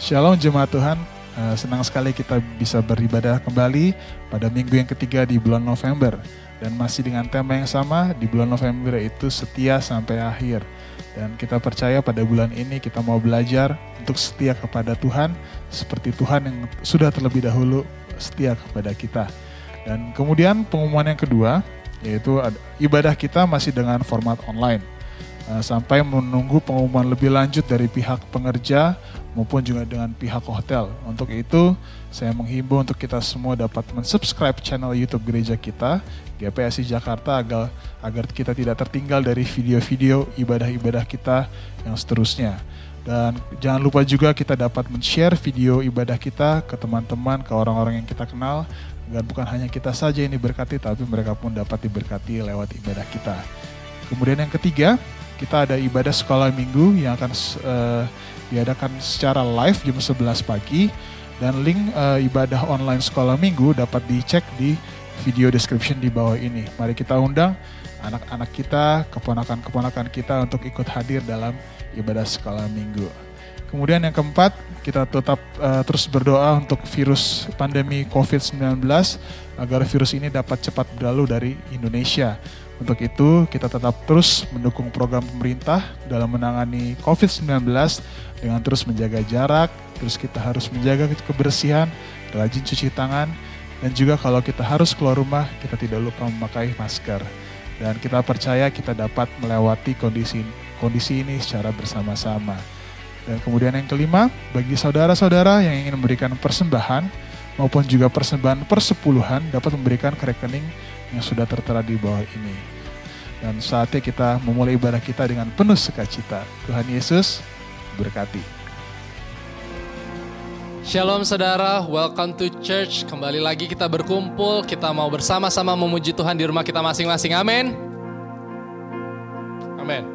Shalom jemaat Tuhan, senang sekali kita bisa beribadah kembali pada minggu yang ketiga di bulan November. Dan masih dengan tema yang sama, di bulan November itu setia sampai akhir. Dan kita percaya pada bulan ini kita mau belajar untuk setia kepada Tuhan, seperti Tuhan yang sudah terlebih dahulu setia kepada kita. Dan kemudian pengumuman yang kedua, yaitu ibadah kita masih dengan format online. Sampai menunggu pengumuman lebih lanjut dari pihak pengerja maupun juga dengan pihak hotel. Untuk itu, saya menghimbau untuk kita semua dapat mensubscribe channel YouTube gereja kita, GPSI Jakarta, agar kita tidak tertinggal dari video-video ibadah-ibadah kita yang seterusnya. Dan jangan lupa juga kita dapat men-share video ibadah kita ke teman-teman, ke orang-orang yang kita kenal, agar bukan hanya kita saja yang diberkati, tapi mereka pun dapat diberkati lewat ibadah kita. Kemudian yang ketiga, kita ada ibadah sekolah minggu yang akan diadakan secara live jam 11 pagi. Dan link ibadah online sekolah minggu dapat dicek di video description di bawah ini. Mari kita undang anak-anak kita, keponakan-keponakan kita untuk ikut hadir dalam ibadah sekolah minggu. Kemudian yang keempat, kita tetap terus berdoa untuk virus pandemi COVID-19 agar virus ini dapat cepat berlalu dari Indonesia. Untuk itu, kita tetap terus mendukung program pemerintah dalam menangani COVID-19 dengan terus menjaga jarak, terus kita harus menjaga kebersihan, rajin cuci tangan, dan juga kalau kita harus keluar rumah, kita tidak lupa memakai masker. Dan kita percaya kita dapat melewati kondisi ini secara bersama-sama. Dan kemudian yang kelima, bagi saudara-saudara yang ingin memberikan persembahan maupun juga persembahan persepuluhan dapat memberikan ke rekening yang sudah tertera di bawah ini. Dan saatnya kita memulai ibadah kita dengan penuh sukacita. Tuhan Yesus berkati. Shalom saudara, welcome to church. Kembali lagi kita berkumpul, kita mau bersama-sama memuji Tuhan di rumah kita masing-masing. Amin. Amin.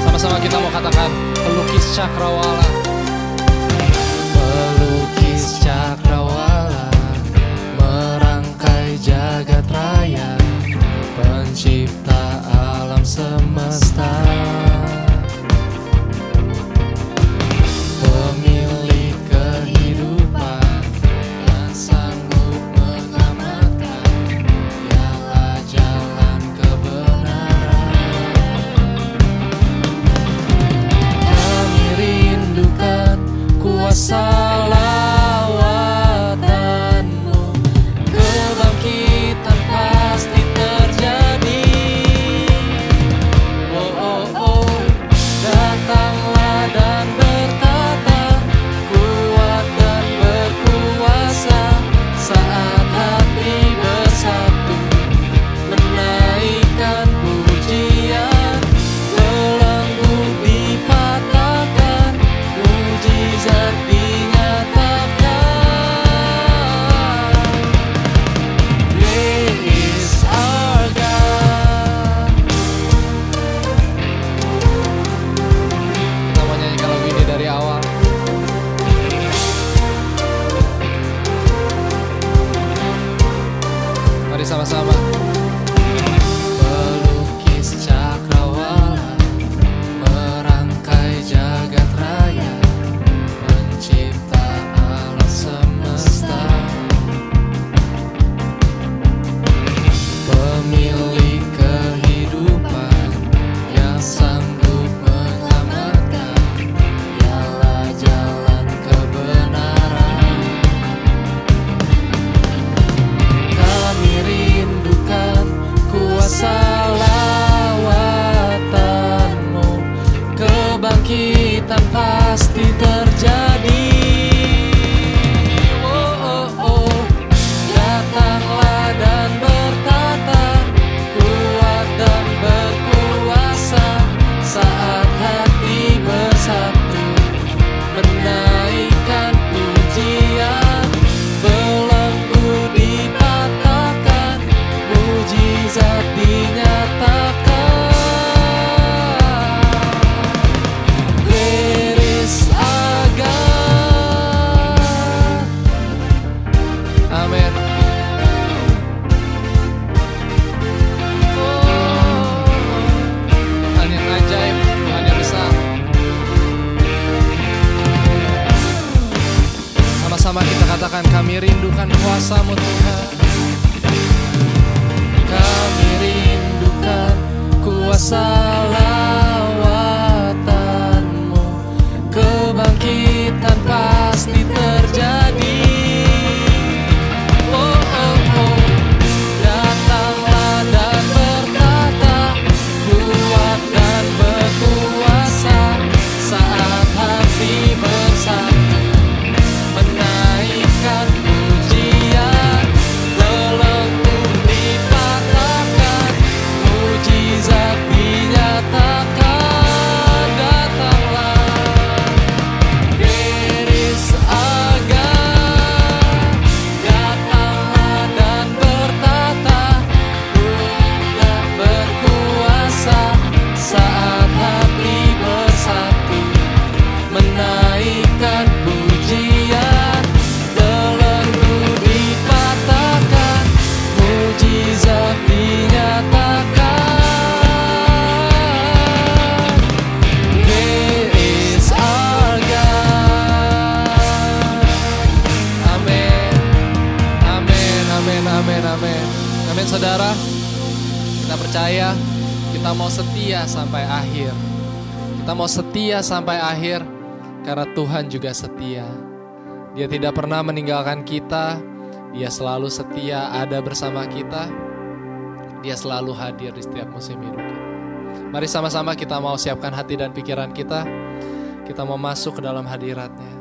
Sama-sama kita mau katakan pelukis cakrawala. Pelukis cakrawala, merangkai jagat raya, pencipta alam semesta, pemilik kehidupan dan sanggup menyelamatkan, dialah jalan kebenaran. Kami rindukan kuasa lawatanmu, kebangkitan pasti terjadi. Oh oh oh, Kami rindukan kuasa-Mu Tuhan. Kami rindukan kuasa lawatan-Mu. Kebangkitan pasti terjadi. Oh, oh, oh. Datanglah dan bertata, kuat dan berkuasa, saat hati bersatu menaikkan pujian. Belenggu dipatahkan, mujizat dinyatakan. Datanglah, Geris Agar. Datanglah dan bertata, kuat dan berkuasa, saat hati bersatu menaikkan pujian. Belenggu dipatahkan, mujizat dinyatakan. Here is our God. Amin. Amin, amin, amin, amin. Amin saudara. Kita percaya kita mau setia sampai akhir. Kita mau setia sampai akhir karena Tuhan juga setia. Dia tidak pernah meninggalkan kita. Dia selalu setia ada bersama kita. Dia selalu hadir di setiap musim hidup kita. Mari sama-sama kita mau siapkan hati dan pikiran kita. Kita mau masuk ke dalam hadirat-Nya.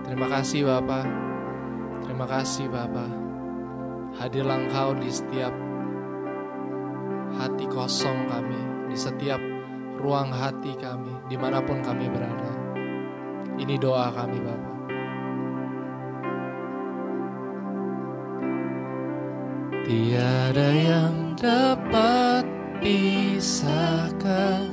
Terima kasih Bapa. Terima kasih Bapa. Hadirlah Engkau di setiap hati kosong kami, di setiap ruang hati kami, dimanapun kami berada. Ini doa kami Bapa. Tiada yang dapat pisahkan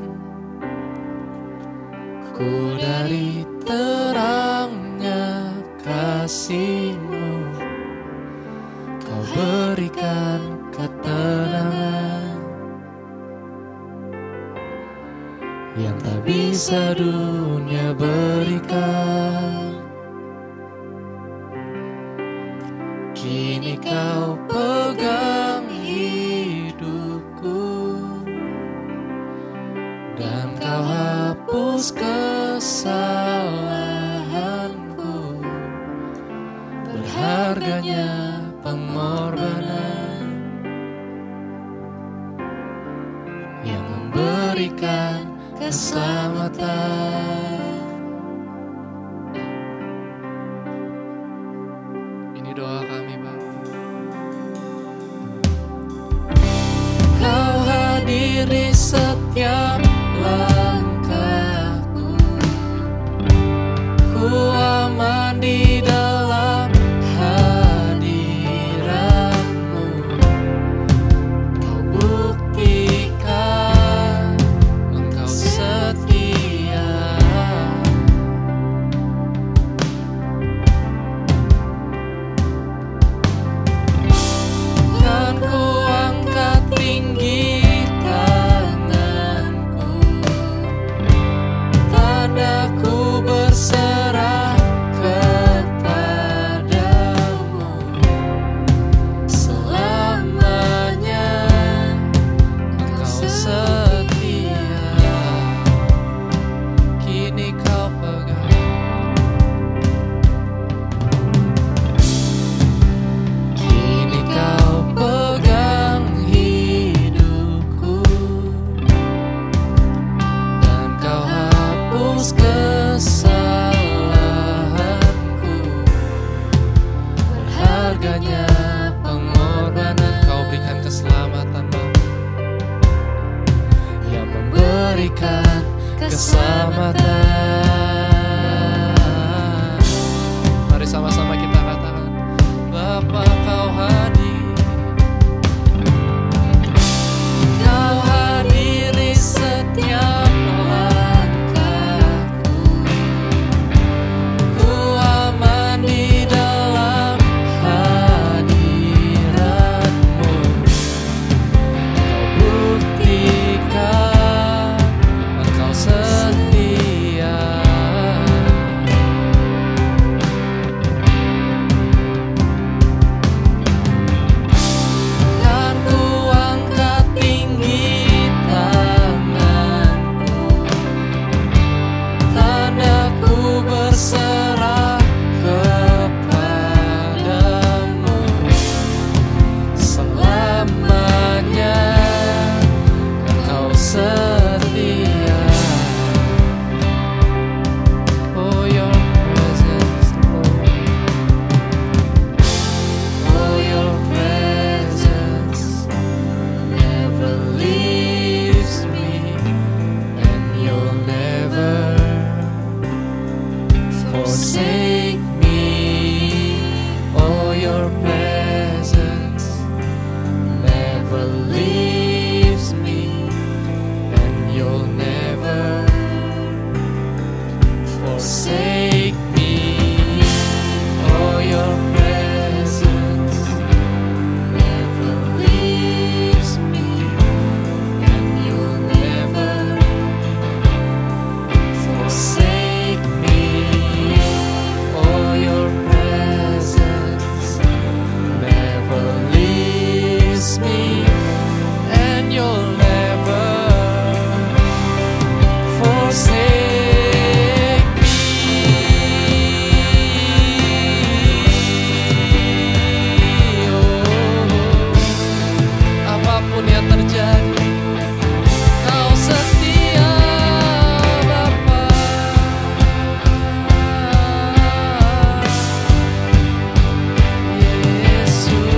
ku dari terangnya kasih-Mu. Kau berikan ketenangan yang tak bisa dunia berikan. Kini Kau pegang hidupku dan Kau hapus kesalahanku. Berharganya pengorbanan yang memberikan keselamatan. Ini doa kami Bapa. Kau hadiri setiap langkahku, ku aman di dalam hadirat-Mu. Kau buktikan Engkau setia. Kan ku angkat tinggi tanganku leaves me, and you'll never forsake me. Oh, your presence never leaves me, and you'll never forsake me. Oh, your presence never leaves me, and you'll never forsake me. Oh, apapun yang terjadi, Kau setia, Bapa. Yesus,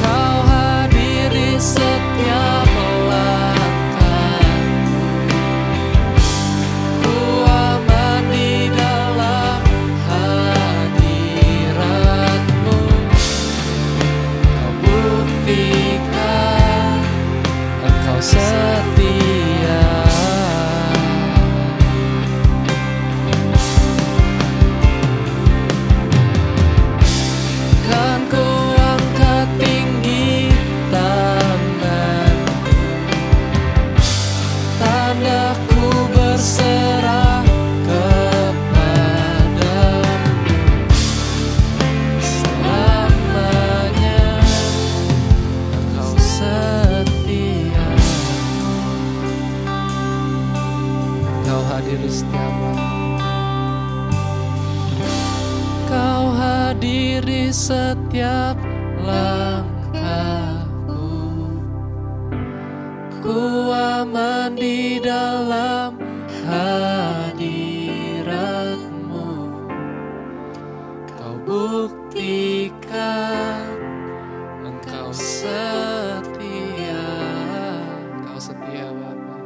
Kau hadir di Kau hadir di setiap langkah. Ku aman di dalam hadirat-Mu. Kau buktikan Engkau setia. Kan ku angkat tinggi tanganku, tanda ku berserah kepadamu. Selamanya Engkau setia. Kau hadir di setiap Kau hadir di setiap langkahku. Ku aman di dalam hadirat-Mu. Kau buktikan Engkau setia. Kau setia, Bapa.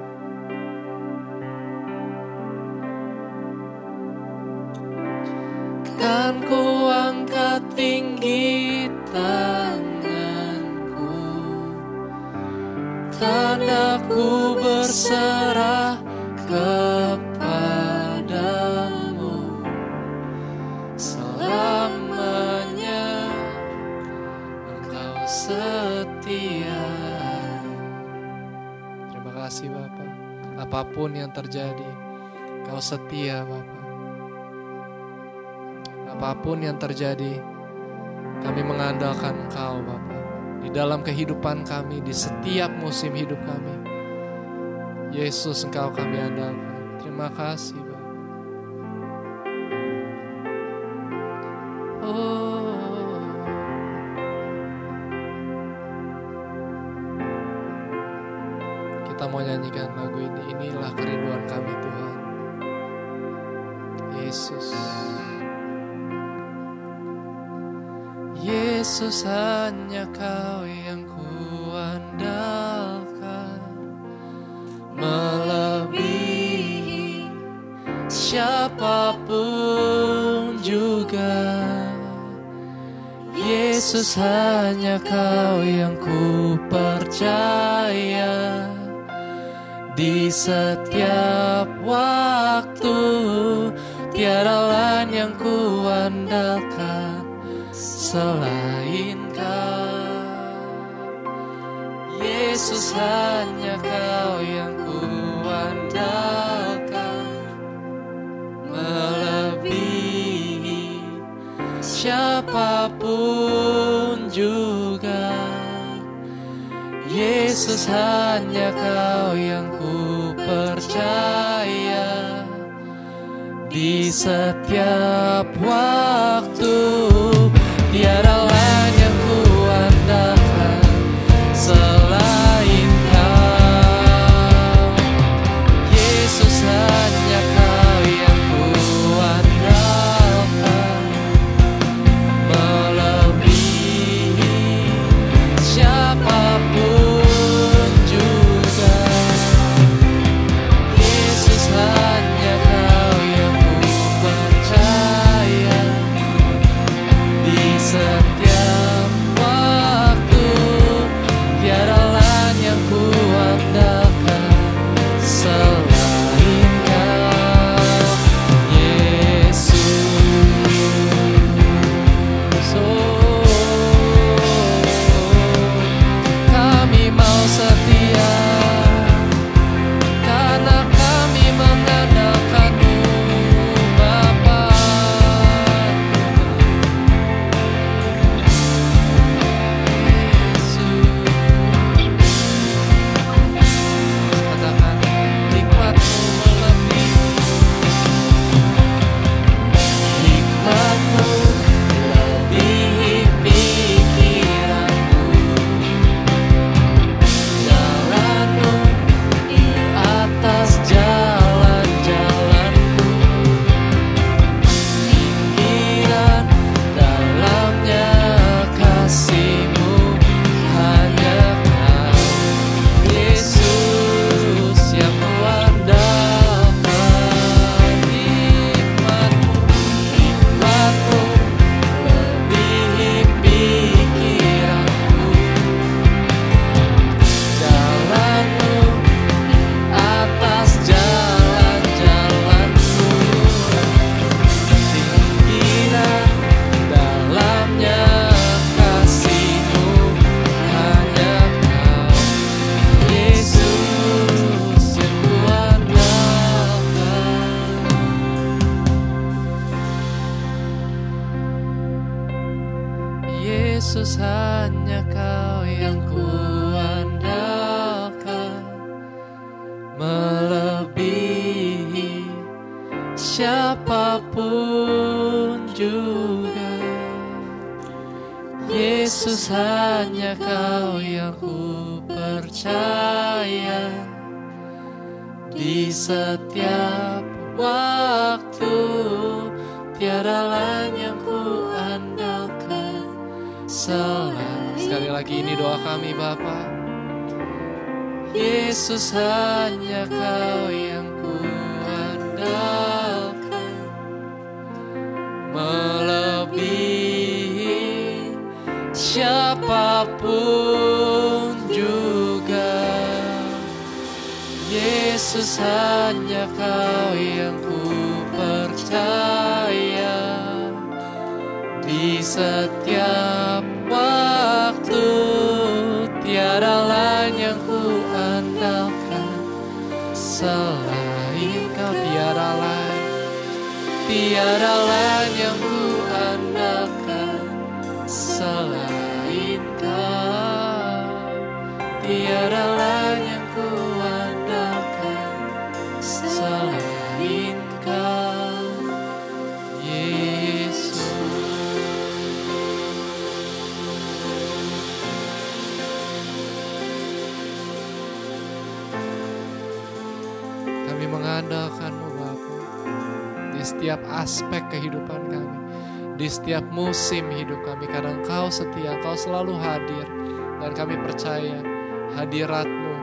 Kan ku angkat tinggi tanganku, tanda ku berserah kepadamu. Selamanya Engkau setia. Terima kasih Bapa. Apapun yang terjadi, Kau setia Bapa. Apapun yang terjadi, kami mengandalkan Engkau Bapa. Di dalam kehidupan kami, di setiap musim hidup kami, Yesus Engkau kami andalkan. Terima kasih Bapa. Oh, kita mau nyanyikan lagu ini. Inilah kerinduan kami Tuhan. Yesus. Yesus, hanya Kau yang kuandalkan, melebihi siapapun juga. Yesus, hanya Kau yang ku percaya. Di setiap waktu tiada lain yang ku andalkan selain Kau. Yesus, hanya Kau yang ku andalkan, melebihi siapapun juga. Yesus, hanya Kau yang ku percaya. Di setiap waktu tiada lain yang ku andalkan selain Kau. Yesus, hanya Kau yang ku andalkan, melebihi siapapun juga. juga. Yesus, hanya Kau yang ku percaya. Di setiap waktu tiada lain yang ku andalkan selain. Sekali lagi ini doa kami Bapa. Yesus, hanya Kau yang ku andalkan, melebihi siapapun juga. Yesus, hanya Kau yang ku percaya. Di setiap waktu tiada lain yang ku andalkan selain Kau. Tiada lain yang ku andalkan selain Kau. Tiada lain yang ku andalkan selain Kau, Yesus. Kami mengandalkan-Mu Bapa di setiap aspek kehidupan kami, di setiap musim hidup kami, karena Engkau setia, Engkau selalu hadir, dan kami percaya hadirat-Mu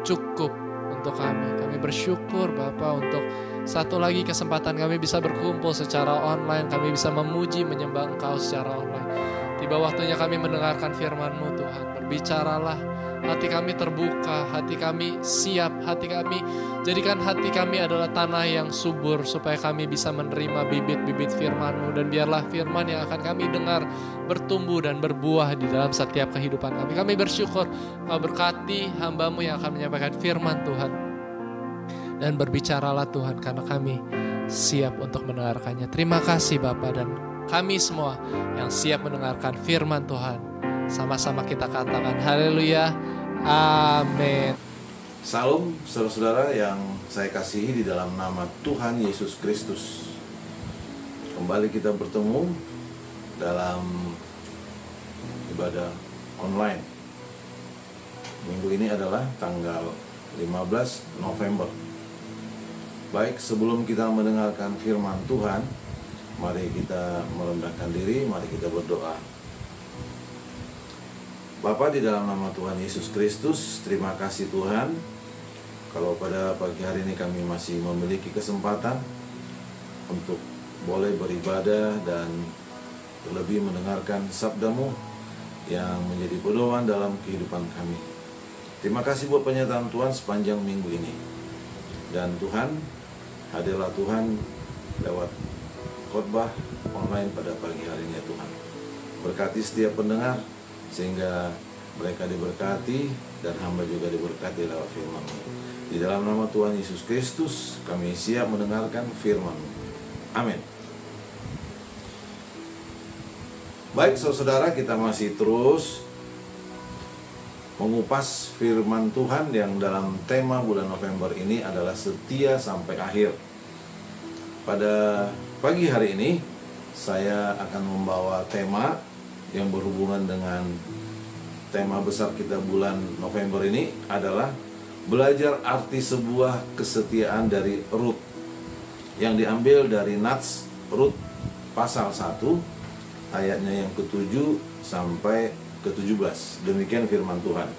cukup untuk kami. Kami bersyukur Bapa untuk satu lagi kesempatan kami bisa berkumpul secara online, kami bisa memuji, menyembah Engkau secara online. Tiba waktunya kami mendengarkan firman-Mu Tuhan. Berbicaralah, hati kami terbuka, hati kami siap, jadikan hati kami adalah tanah yang subur supaya kami bisa menerima bibit-bibit firman-Mu, dan biarlah firman yang akan kami dengar bertumbuh dan berbuah di dalam setiap kehidupan kami. Kami bersyukur Kau berkati hamba-Mu yang akan menyampaikan firman Tuhan, dan berbicaralah Tuhan karena kami siap untuk mendengarkannya. Terima kasih Bapa, dan kami semua yang siap mendengarkan firman Tuhan, sama-sama kita katakan haleluya, amin. Salam saudara-saudara yang saya kasihi di dalam nama Tuhan Yesus Kristus. Kembali kita bertemu dalam ibadah online. Minggu ini adalah tanggal 15 November. Baik, sebelum kita mendengarkan firman Tuhan, mari kita merendahkan diri, mari kita berdoa. Bapa, di dalam nama Tuhan Yesus Kristus, terima kasih Tuhan, kalau pada pagi hari ini kami masih memiliki kesempatan untuk boleh beribadah dan terlebih mendengarkan sabda-Mu yang menjadi pedoman dalam kehidupan kami. Terima kasih buat penyertaan Tuhan sepanjang minggu ini. Dan Tuhan, hadirlah Tuhan lewat khotbah online pada pagi hari ini ya Tuhan. Berkati setiap pendengar, sehingga mereka diberkati dan hamba juga diberkati lewat firman-Mu. Di dalam nama Tuhan Yesus Kristus, kami siap mendengarkan firman-Mu. Amin. Baik saudara, kita masih terus mengupas firman Tuhan yang dalam tema bulan November ini adalah setia sampai akhir. Pada pagi hari ini, saya akan membawa tema yang berhubungan dengan tema besar kita bulan November ini adalah belajar arti sebuah kesetiaan dari Rut, yang diambil dari Nats Rut pasal 1 ayatnya yang ke-7 sampai ke-17. Demikian firman Tuhan.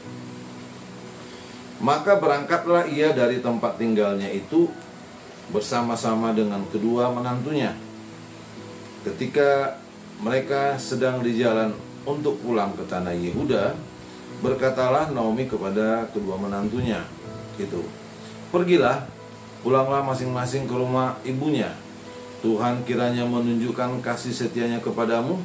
Maka berangkatlah ia dari tempat tinggalnya itu bersama-sama dengan kedua menantunya. Ketika mereka sedang di jalan untuk pulang ke tanah Yehuda, berkatalah Naomi kepada kedua menantunya itu, "Pergilah, pulanglah masing-masing ke rumah ibunya. Tuhan kiranya menunjukkan kasih setianya kepadamu,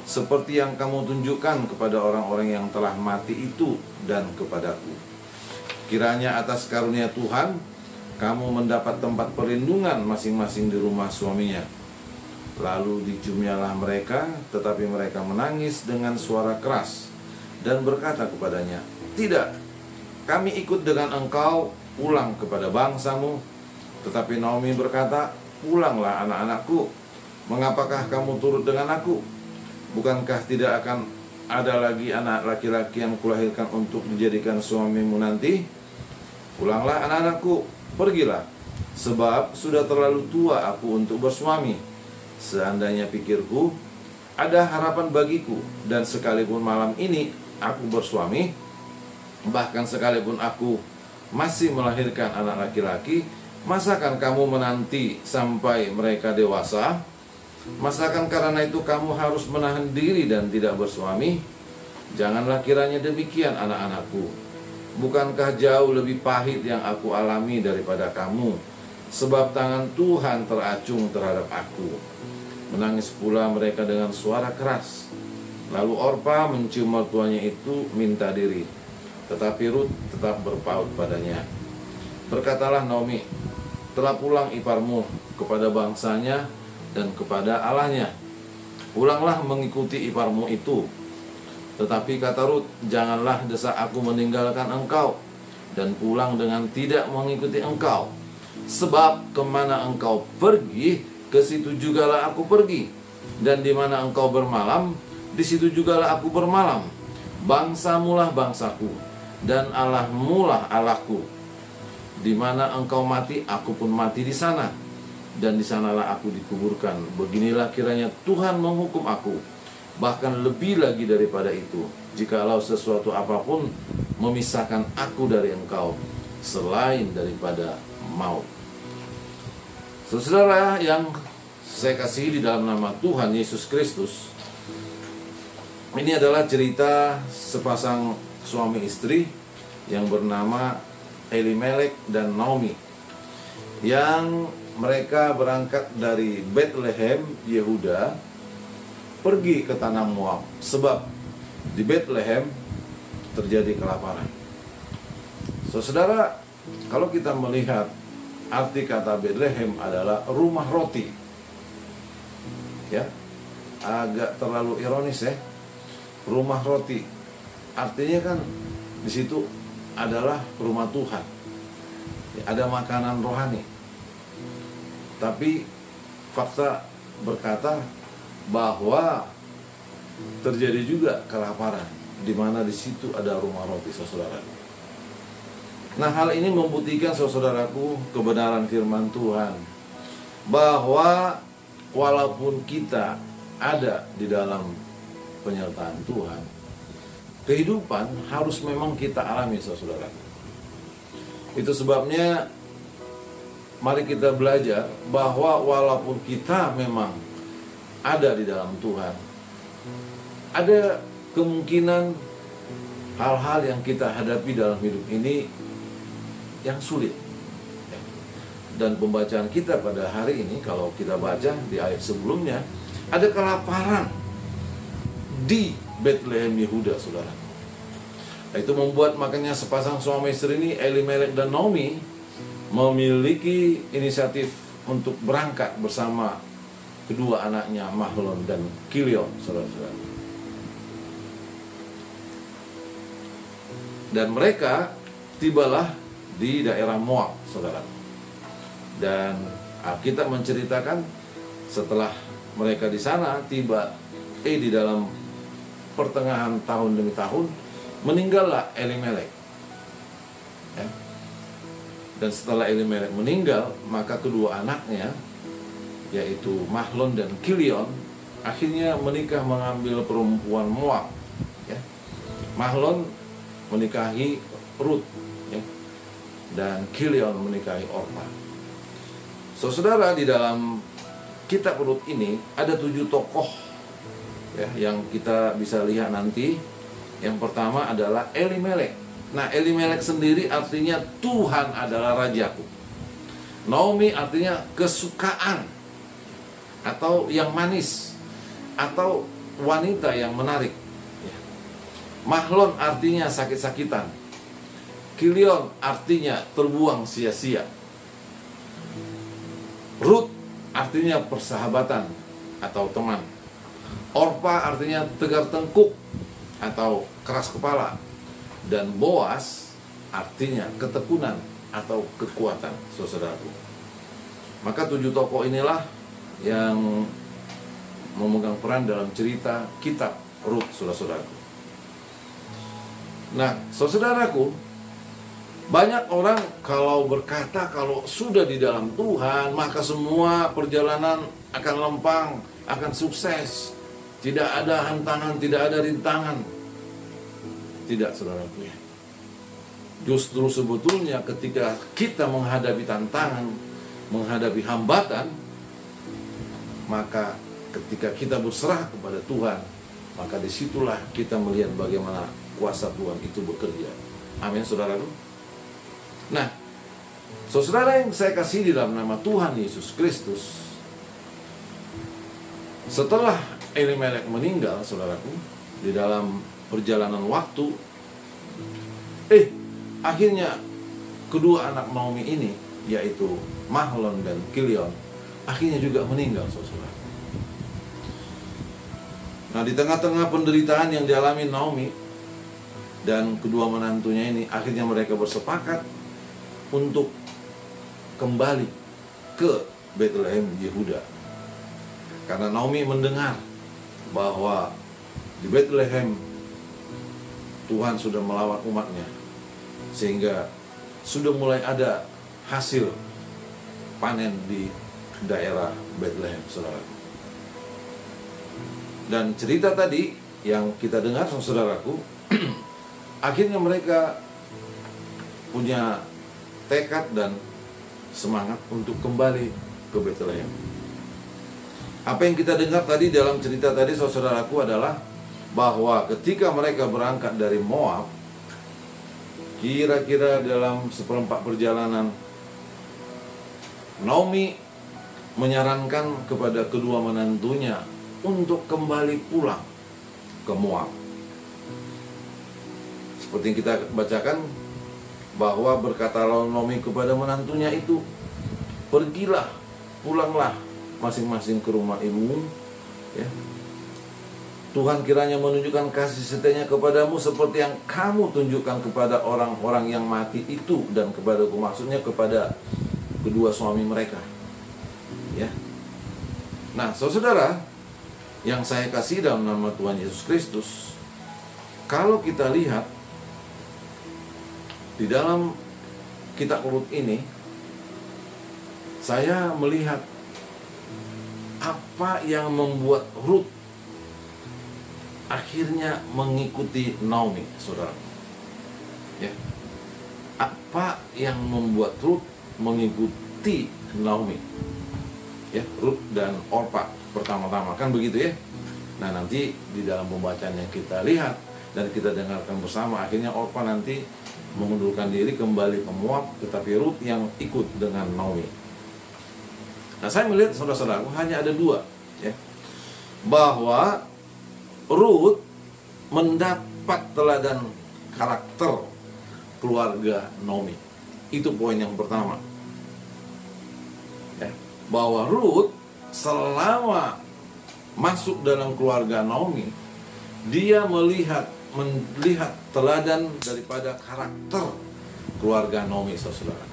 seperti yang kamu tunjukkan kepada orang-orang yang telah mati itu dan kepadaku. Kiranya atas karunia Tuhan, kamu mendapat tempat perlindungan masing-masing di rumah suaminya." Lalu diciumialah mereka, tetapi mereka menangis dengan suara keras dan berkata kepadanya, "Tidak, kami ikut dengan engkau pulang kepada bangsamu." Tetapi Naomi berkata, "Pulanglah anak-anakku, Mengapakah kamu turut dengan aku? Bukankah tidak akan ada lagi anak laki-laki yang kulahirkan untuk dijadikan suamimu nanti? Pulanglah anak-anakku, pergilah, sebab sudah terlalu tua aku untuk bersuami. Seandainya pikirku, ada harapan bagiku, dan sekalipun malam ini aku bersuami, bahkan sekalipun aku masih melahirkan anak laki-laki, masakan kamu menanti sampai mereka dewasa? Masakan karena itu kamu harus menahan diri dan tidak bersuami? Janganlah kiranya demikian, anak-anakku. Bukankah jauh lebih pahit yang aku alami daripada kamu? Sebab tangan Tuhan teracung terhadap aku. Menangis pula mereka dengan suara keras. Lalu Orpa mencium mertuanya itu minta diri, tetapi Rut tetap berpaut padanya. Berkatalah Naomi, telah pulang iparmu kepada bangsanya dan kepada Allahnya. Pulanglah mengikuti iparmu itu. Tetapi kata Rut, janganlah desak aku meninggalkan engkau dan pulang dengan tidak mengikuti engkau. Sebab kemana engkau pergi, ke situ jugalah aku pergi. Dan di mana engkau bermalam, di situ jugalah aku bermalam. Bangsamulah bangsaku, dan Allahmulah Allahku. Di mana engkau mati, aku pun mati di sana, dan di sanalah aku dikuburkan. Beginilah kiranya Tuhan menghukum aku, bahkan lebih lagi daripada itu, jikalau sesuatu apapun memisahkan aku dari engkau, selain daripada maut. Saudara yang saya kasihi di dalam nama Tuhan Yesus Kristus, ini adalah cerita sepasang suami istri yang bernama Elimelek dan Naomi, yang mereka berangkat dari Bethlehem, Yehuda, pergi ke tanah Moab. Sebab di Bethlehem terjadi kelaparan. Saudara, kalau kita melihat arti kata Bethlehem adalah rumah roti, ya, agak terlalu ironis ya. Rumah roti artinya kan di situ adalah rumah Tuhan, ya, ada makanan rohani. Tapi fakta berkata bahwa terjadi juga kelaparan, di mana di situ ada rumah roti, saudara. Nah, hal ini membuktikan, saudaraku, kebenaran firman Tuhan, bahwa walaupun kita ada di dalam penyertaan Tuhan, kehidupan harus memang kita alami, saudara. Itu sebabnya mari kita belajar bahwa walaupun kita memang ada di dalam Tuhan, ada kemungkinan hal-hal yang kita hadapi dalam hidup ini yang sulit. Dan pembacaan kita pada hari ini, kalau kita baca di ayat sebelumnya, ada kelaparan di Bethlehem Yehuda, saudara. Itu membuat makanya sepasang suami istri ini, Elimelek dan Naomi, memiliki inisiatif untuk berangkat bersama kedua anaknya Mahlon dan Kilion, saudara-saudara. Dan mereka tibalah di daerah Moab, saudara. Dan Alkitab menceritakan setelah mereka di sana tiba di dalam pertengahan tahun demi tahun, meninggallah Elimelek. Ya. Dan setelah Elimelek meninggal, maka kedua anaknya, yaitu Mahlon dan Kilion, akhirnya menikah mengambil perempuan Moab. Ya. Mahlon menikahi Rut, ya, dan Kilion menikahi Orpa. Saudara, di dalam kitab Rut ini ada 7 tokoh, ya, yang kita bisa lihat nanti. Yang pertama adalah Elimelek. Nah, Elimelek sendiri artinya Tuhan adalah rajaku. Naomi artinya kesukaan, atau yang manis, atau wanita yang menarik. Mahlon artinya sakit-sakitan. Kilion artinya terbuang sia-sia. Rut artinya persahabatan atau teman. Orpa artinya tegar tengkuk atau keras kepala. Dan Boas artinya ketekunan atau kekuatan, saudaraku. Maka 7 tokoh inilah yang memegang peran dalam cerita kitab Rut, saudara-saudaraku. Nah, saudaraku, banyak orang kalau berkata kalau sudah di dalam Tuhan, maka semua perjalanan akan lempang, akan sukses. Tidak ada hantangan, tidak ada rintangan. Tidak, saudaraku ya. Justru sebetulnya ketika kita menghadapi tantangan, menghadapi hambatan, maka ketika kita berserah kepada Tuhan, maka disitulah kita melihat bagaimana kuasa Tuhan itu bekerja. Amin, saudaraku. Nah, saudara yang saya kasih di dalam nama Tuhan Yesus Kristus, setelah Elimelek meninggal, saudaraku, di dalam perjalanan waktu, akhirnya kedua anak Naomi ini, yaitu Mahlon dan Kilion, akhirnya juga meninggal, saudara. Nah, di tengah-tengah penderitaan yang dialami Naomi dan kedua menantunya ini, akhirnya mereka bersepakat untuk kembali ke Bethlehem, Yehuda. Karena Naomi mendengar bahwa di Bethlehem Tuhan sudah melawat umatnya, sehingga sudah mulai ada hasil panen di daerah Bethlehem, saudara. Dan cerita tadi yang kita dengar, saudaraku, akhirnya mereka punya tekad dan semangat untuk kembali ke Bethlehem. Apa yang kita dengar tadi dalam cerita tadi, saudaraku, adalah bahwa ketika mereka berangkat dari Moab, kira-kira dalam seperempat perjalanan, Naomi menyarankan kepada kedua menantunya untuk kembali pulang ke Moab. Seperti yang kita bacakan, bahwa berkata Naomi kepada menantunya itu, "Pergilah, pulanglah masing-masing ke rumah ibumu, ya. Tuhan kiranya menunjukkan kasih setianya kepadamu seperti yang kamu tunjukkan kepada orang-orang yang mati itu dan kepadaku." Maksudnya kepada kedua suami mereka, ya. Nah, saudara yang saya kasih dalam nama Tuhan Yesus Kristus, kalau kita lihat di dalam kitab Rut ini, saya melihat apa yang membuat Rut akhirnya mengikuti Naomi, saudara. Ya. Apa yang membuat Rut mengikuti Naomi? Ya, Rut dan Orpa pertama-tama, kan begitu ya. Nah, nanti di dalam pembacaan yang kita lihat dan kita dengarkan bersama, akhirnya Orpa nanti mengundurkan diri kembali ke Moab, tetapi Rut yang ikut dengan Naomi. Nah, saya melihat, saudara-saudaraku, hanya ada dua, ya, bahwa Rut mendapat teladan karakter keluarga Naomi. Itu poin yang pertama, ya, bahwa Rut selama masuk dalam keluarga Naomi, dia melihat teladan daripada karakter keluarga Naomi, saudara.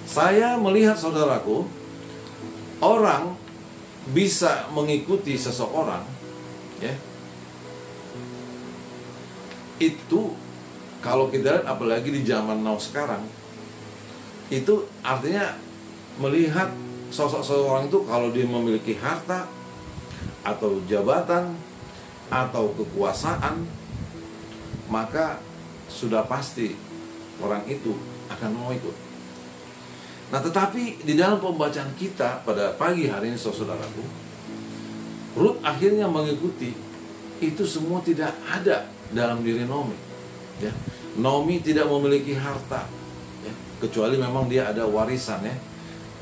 Saya melihat, saudaraku, orang bisa mengikuti seseorang, ya, itu kalau kita lihat apalagi di zaman now sekarang, itu artinya melihat sosok seseorang itu kalau dia memiliki harta atau jabatan atau kekuasaan, maka sudah pasti orang itu akan mau ikut. Nah, tetapi di dalam pembacaan kita pada pagi hari ini, saudaraku, Rut akhirnya mengikuti itu semua tidak ada dalam diri Naomi. Ya, Naomi tidak memiliki harta, ya, kecuali memang dia ada warisan, ya,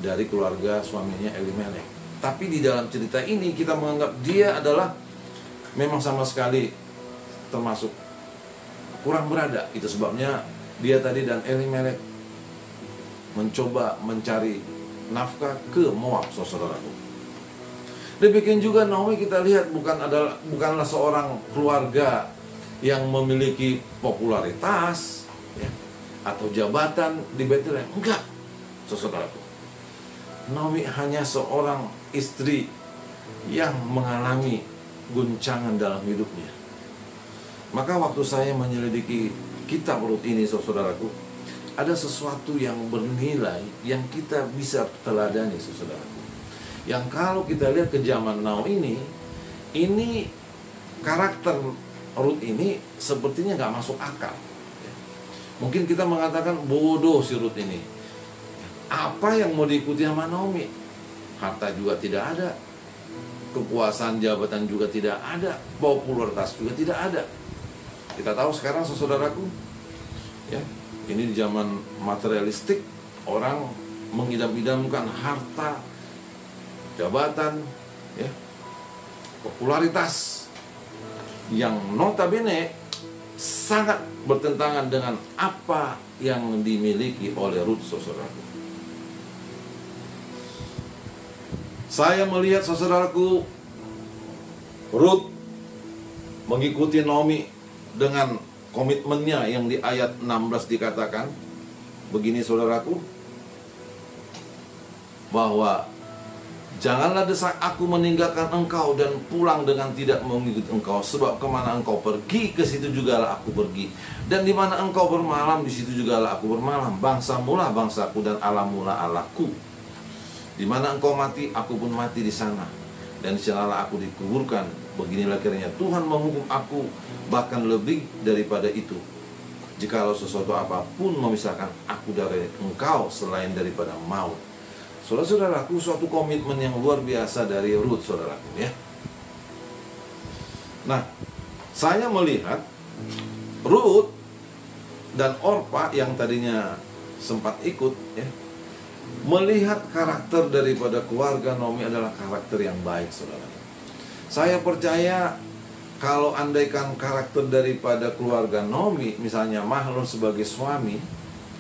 dari keluarga suaminya Elimelek. Tapi di dalam cerita ini kita menganggap dia adalah memang sama sekali termasuk kurang berada. Itu sebabnya dia tadi dan Elimelek mencoba mencari nafkah ke Moab, saudaraku. Demikian juga Naomi kita lihat bukanlah seorang keluarga yang memiliki popularitas, ya, atau jabatan di Bethlehem. Enggak, saudaraku. Naomi hanya seorang istri yang mengalami guncangan dalam hidupnya. Maka waktu saya menyelidiki kitab Rut ini, saudaraku, ada sesuatu yang bernilai yang kita bisa teladani, saudaraku. Yang kalau kita lihat ke zaman now ini karakter Rut ini sepertinya nggak masuk akal. Mungkin kita mengatakan bodoh si Rut ini. Apa yang mau diikuti sama Naomi? Harta juga tidak ada, kekuasaan jabatan juga tidak ada, popularitas juga tidak ada. Kita tahu sekarang, saudaraku, ya, ini di zaman materialistik, orang mengidam-idamkan harta, jabatan, ya, popularitas yang notabene sangat bertentangan dengan apa yang dimiliki oleh Rut, saudaraku. Saya melihat, saudaraku, Rut mengikuti Naomi dengan komitmennya yang di ayat 16 dikatakan begini, saudaraku, bahwa janganlah desak aku meninggalkan engkau dan pulang dengan tidak mengikuti engkau, sebab kemana engkau pergi, ke situ jugalah aku pergi, dan di mana engkau bermalam, di situ jugalah aku bermalam. Bangsamu lah bangsaku dan Allahmu lah Allahku. Di mana engkau mati, aku pun mati di sana, dan di sanalah aku dikuburkan. Beginilah kiranya Tuhan menghukum aku, bahkan lebih daripada itu, jikalau sesuatu apapun memisahkan aku dari engkau selain daripada maut. Saudara-saudaraku, suatu komitmen yang luar biasa dari Rut, saudaraku, ya. Nah, saya melihat Rut dan Orpa yang tadinya sempat ikut, ya, melihat karakter daripada keluarga Naomi adalah karakter yang baik, saudara. Saya percaya kalau andaikan karakter daripada keluarga Naomi, misalnya Mahlon sebagai suami,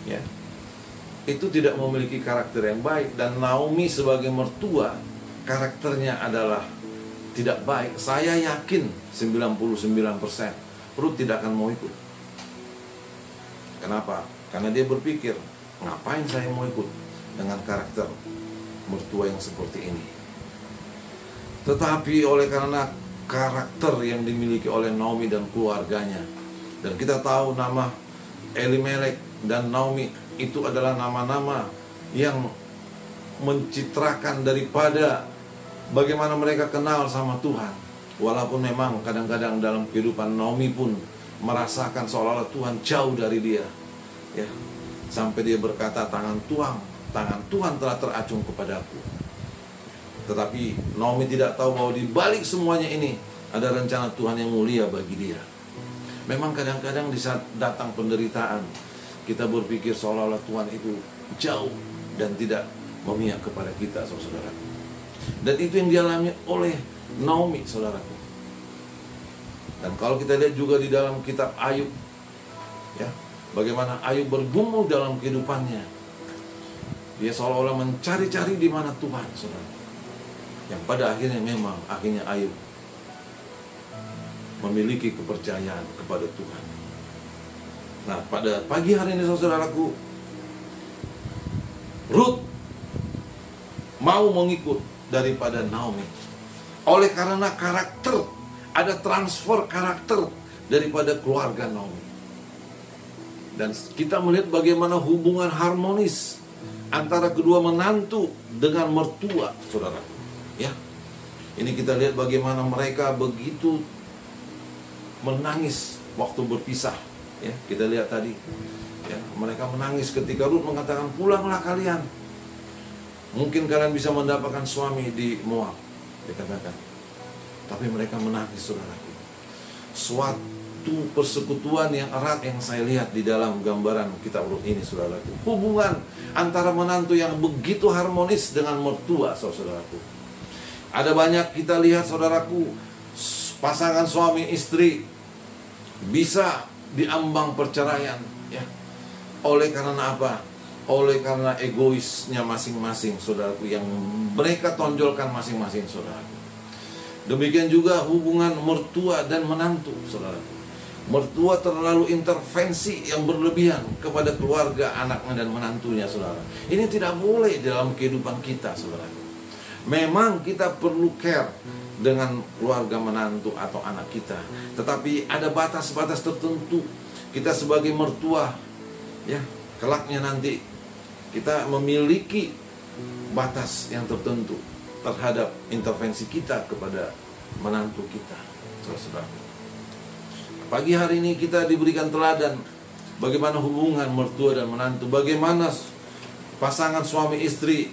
ya, itu tidak memiliki karakter yang baik, dan Naomi sebagai mertua karakternya adalah tidak baik, saya yakin 99% Rut tidak akan mau ikut. Kenapa? Karena dia berpikir, ngapain saya mau ikut dengan karakter mertua yang seperti ini. Tetapi oleh karena karakter yang dimiliki oleh Naomi dan keluarganya, dan kita tahu nama Elimelek dan Naomi itu adalah nama-nama yang mencitrakan daripada bagaimana mereka kenal sama Tuhan. Walaupun memang kadang-kadang dalam kehidupan Naomi pun merasakan seolah-olah Tuhan jauh dari dia, ya, sampai dia berkata, tangan Tuhan telah teracung kepadaku. Tetapi Naomi tidak tahu bahwa di balik semuanya ini ada rencana Tuhan yang mulia bagi dia. Memang kadang-kadang di saat datang penderitaan, kita berpikir seolah-olah Tuhan itu jauh dan tidak memihak kepada kita, saudaraku. Dan itu yang dialami oleh Naomi, saudaraku. Dan kalau kita lihat juga di dalam kitab Ayub, ya, bagaimana Ayub bergumul dalam kehidupannya. Dia seolah-olah mencari-cari di mana Tuhan, saudara. Yang pada akhirnya memang Ayub memiliki kepercayaan kepada Tuhan. Nah, pada pagi hari ini, saudaraku, Rut mau mengikut daripada Naomi. Oleh karena karakter, ada transfer karakter daripada keluarga Naomi. Dan kita melihat bagaimana hubungan harmonis antara kedua menantu dengan mertua, saudara. Ya, ini kita lihat bagaimana mereka begitu menangis waktu berpisah. Ya, kita lihat tadi, ya, mereka menangis ketika Rut mengatakan, pulanglah kalian. Mungkin kalian bisa mendapatkan suami di Moab, dikatakan. Tapi mereka menangis, saudaraku. Suatu persekutuan yang erat yang saya lihat di dalam gambaran kitab Rut ini, saudaraku. Hubungan antara menantu yang begitu harmonis dengan mertua, saudaraku. Ada banyak kita lihat, saudaraku, pasangan suami istri bisa diambang perceraian, ya. Oleh karena apa? Oleh karena egoisnya masing-masing, saudaraku, yang mereka tonjolkan masing-masing, saudaraku. Demikian juga hubungan mertua dan menantu, saudaraku. Mertua terlalu intervensi yang berlebihan kepada keluarga, anaknya dan menantunya, saudara. Ini tidak boleh dalam kehidupan kita, saudara. Memang kita perlu care dengan keluarga, menantu atau anak kita, tetapi ada batas-batas tertentu. Kita sebagai mertua, ya, kelaknya nanti kita memiliki batas yang tertentu terhadap intervensi kita kepada menantu kita, saudara. Pagi hari ini kita diberikan teladan bagaimana hubungan mertua dan menantu, bagaimana pasangan suami istri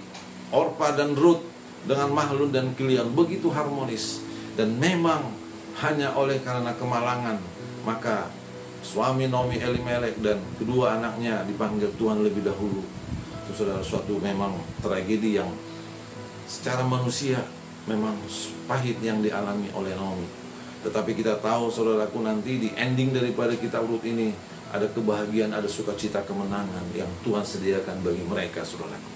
Orpa dan Ruth dengan Mahlon dan Kilion begitu harmonis. Dan memang hanya oleh karena kemalangan maka suami Naomi Elimelek dan kedua anaknya dipanggil Tuhan lebih dahulu. Itu saudara, suatu memang tragedi yang secara manusia memang pahit yang dialami oleh Naomi. Tetapi kita tahu, saudaraku, nanti di ending daripada kitab Rut ini ada kebahagiaan, ada sukacita, kemenangan yang Tuhan sediakan bagi mereka, saudaraku.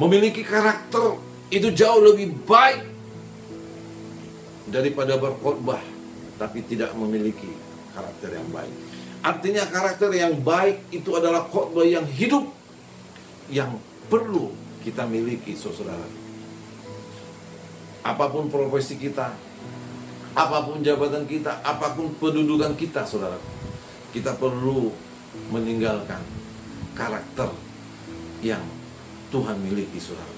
Memiliki karakter itu jauh lebih baik daripada berkhotbah tapi tidak memiliki karakter yang baik. Artinya karakter yang baik itu adalah khotbah yang hidup, yang perlu kita miliki, saudara. Apapun profesi kita, apapun jabatan kita, apapun pendudukan kita, saudara, kita perlu meninggalkan karakter yang Tuhan miliki, saudara.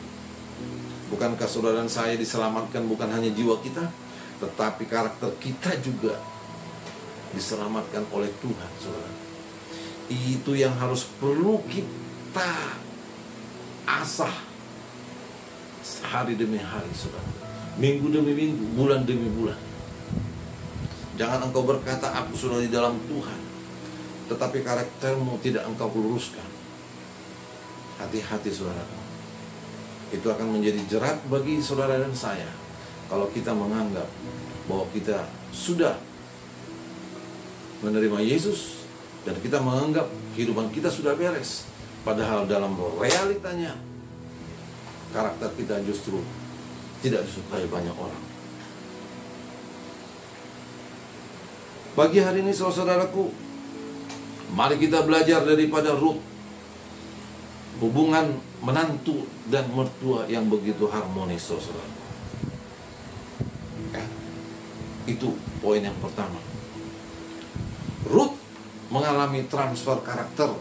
Bukankah saudara dan saya diselamatkan bukan hanya jiwa kita, tetapi karakter kita juga diselamatkan oleh Tuhan, saudara. Itu yang harus perlu kita asah hari demi hari, saudara. Minggu demi minggu, bulan demi bulan. Jangan engkau berkata aku sudah di dalam Tuhan, tetapi karaktermu tidak engkau luruskan. Hati-hati, saudara. Itu akan menjadi jerat bagi saudara dan saya kalau kita menganggap bahwa kita sudah menerima Yesus dan kita menganggap kehidupan kita sudah beres. Padahal dalam realitanya karakter kita justru tidak disukai banyak orang. Pagi hari ini, saudaraku, mari kita belajar daripada Rut, hubungan menantu dan mertua yang begitu harmonis, saudara. Itu poin yang pertama. Rut mengalami transfer karakter